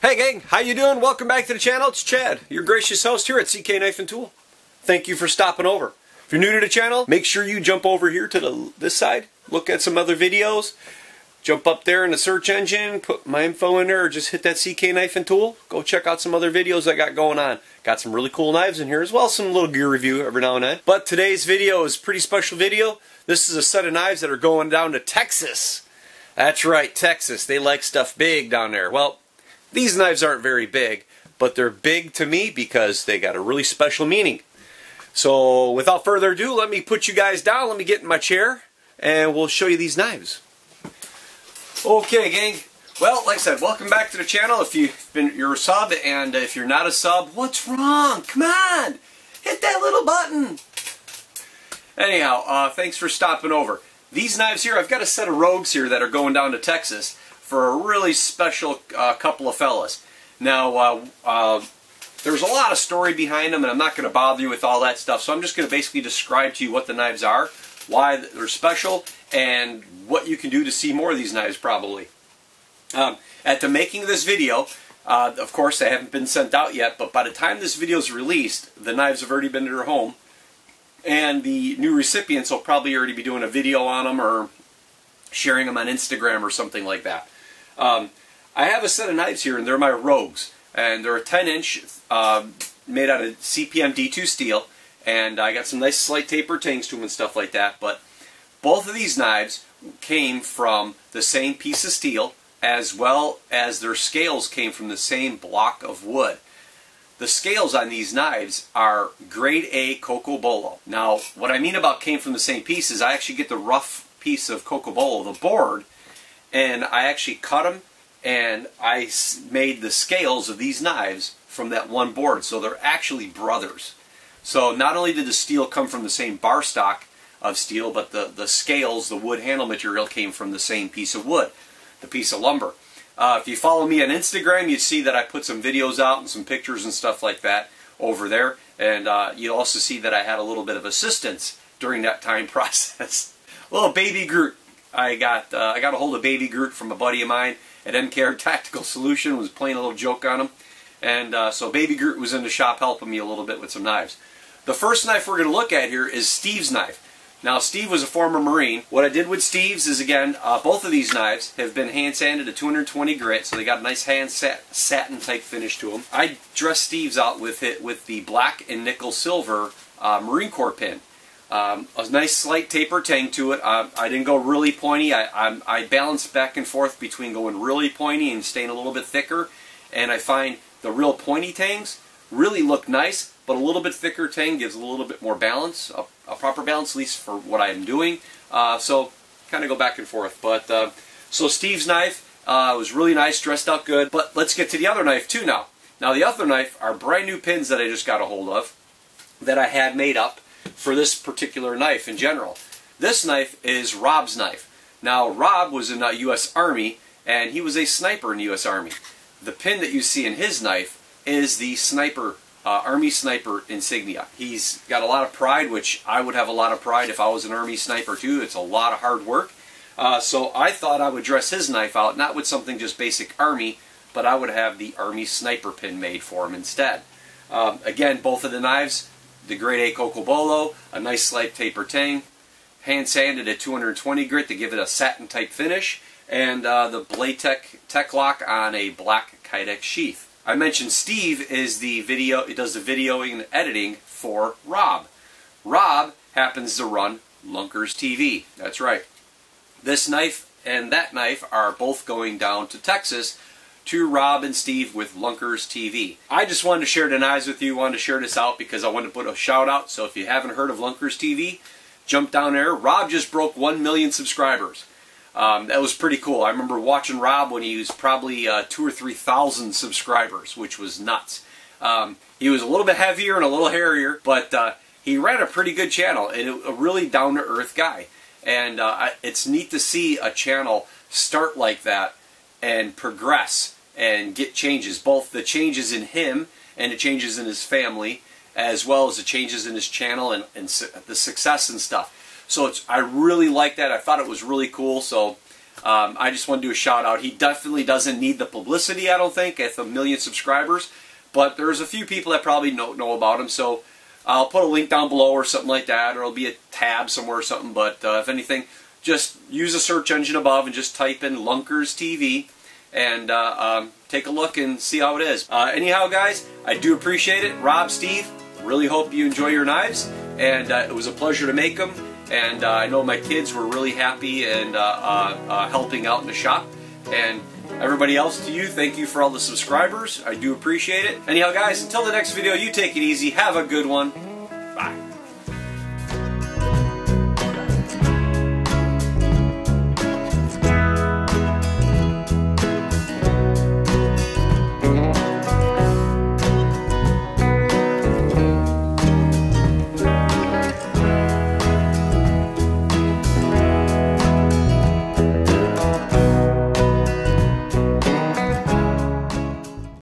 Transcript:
Hey gang, how you doing? Welcome back to the channel. It's Chad, your gracious host here at CK Knife and Tool. Thank you for stopping over. If you're new to the channel, make sure you jump over here to this side, look at some other videos, jump up there in the search engine, put my info in there, or just hit that CK Knife and Tool. Go check out some other videos I got going on. Got some really cool knives in here as well, some little gear review every now and then. But today's video is a pretty special video. This is a set of knives that are going down to Texas. That's right, Texas. They like stuff big down there. Well, these knives aren't very big, but they're big to me because they got a really special meaning. So without further ado, let me put you guys down, let me get in my chair, and we'll show you these knives. Okay gang, well like I said, welcome back to the channel. If you're a sub, and if you're not a sub, what's wrong? Come on, hit that little button. Anyhow, thanks for stopping over. These knives here, I've got a set of Rogues here that are going down to Texas for a really special couple of fellas. Now, there's a lot of story behind them, and I'm not going to bother you with all that stuff, so I'm just going to basically describe to you what the knives are, why they're special, and what you can do to see more of these knives probably. At the making of this video, of course they haven't been sent out yet, but by the time this video is released, the knives have already been to their home, and the new recipients will probably already be doing a video on them or sharing them on Instagram or something like that. I have a set of knives here, and they're my Rogues, and they're a 10-inch made out of CPM D2 steel, and I got some nice slight taper tangs to them and stuff like that. But both of these knives came from the same piece of steel, as well as their scales came from the same block of wood. The scales on these knives are grade A Cocobolo. Now, what I mean about came from the same piece is I actually get the rough piece of Cocobolo, the board, and I actually cut them, and I made the scales of these knives from that one board, so they're actually brothers. So not only did the steel come from the same bar stock of steel, but the scales, the wood handle material, came from the same piece of wood, the piece of lumber. If you follow me on Instagram, you'd see that I put some videos out and some pictures and stuff like that over there, and you'll also see that I had a little bit of assistance during that time process. A little baby Groot. I got a hold of Baby Groot from a buddy of mine at MKR Tactical Solution, was playing a little joke on him, and so Baby Groot was in the shop helping me a little bit with some knives. The first knife we're going to look at here is Steve's knife. Now Steve was a former Marine. What I did with Steve's is, again, both of these knives have been hand sanded at 220 grit, so they got a nice hand satin type finish to them. I dressed Steve's out with the black and nickel silver Marine Corps pin. A nice slight taper tang to it. I didn't go really pointy. I balanced back and forth between going really pointy and staying a little bit thicker, and I find the real pointy tangs really look nice, but a little bit thicker tang gives a little bit more balance, a proper balance, at least for what I'm doing. So kind of go back and forth. But so Steve's knife was really nice, dressed out good. But let's get to the other knife too now. Now the other knife are brand new pins that I just got a hold of that I had made up for this particular knife in general. This knife is Rob's knife. Now Rob was in the U.S. Army, and he was a sniper in the U.S. Army. The pin that you see in his knife is the sniper, Army sniper insignia. He's got a lot of pride, which I would have a lot of pride if I was an Army sniper too. It's a lot of hard work. So I thought I would dress his knife out, not with something just basic Army, but I would have the Army sniper pin made for him instead. Again, both of the knives, the grade A Cocobolo, a nice slight taper tang, hand sanded at 220 grit to give it a satin type finish, and the Blade Tech Lock on a black Kydex sheath. I mentioned Steve is does the videoing and editing for Rob. Rob happens to run LunkersTV. That's right. This knife and that knife are both going down to Texas to Rob and Steve with LunkersTV. I just wanted to share the knives with you, wanted to share this out because I wanted to put a shout out. So if you haven't heard of LunkersTV, jump down there. Rob just broke 1 million subscribers. That was pretty cool. I remember watching Rob when he was probably 2,000 or 3,000 subscribers, which was nuts. He was a little bit heavier and a little hairier, but he ran a pretty good channel, and a really down-to-earth guy. And it's neat to see a channel start like that and progress and get changes, both the changes in him and the changes in his family, as well as the changes in his channel and the success and stuff. So I really like that. I thought it was really cool. So I just want to do a shout out. He definitely doesn't need the publicity, I don't think, at 1 million subscribers. But there's a few people that probably know about him, so I'll put a link down below or something like that, or it'll be a tab somewhere or something. But if anything, just use the search engine above and just type in LunkersTV and take a look and see how it is. Anyhow, guys, I do appreciate it. Rob, Steve, really hope you enjoy your knives, and it was a pleasure to make them. And I know my kids were really happy and helping out in the shop. And everybody else, to you, thank you for all the subscribers. I do appreciate it. Anyhow, guys, until the next video, you take it easy. Have a good one.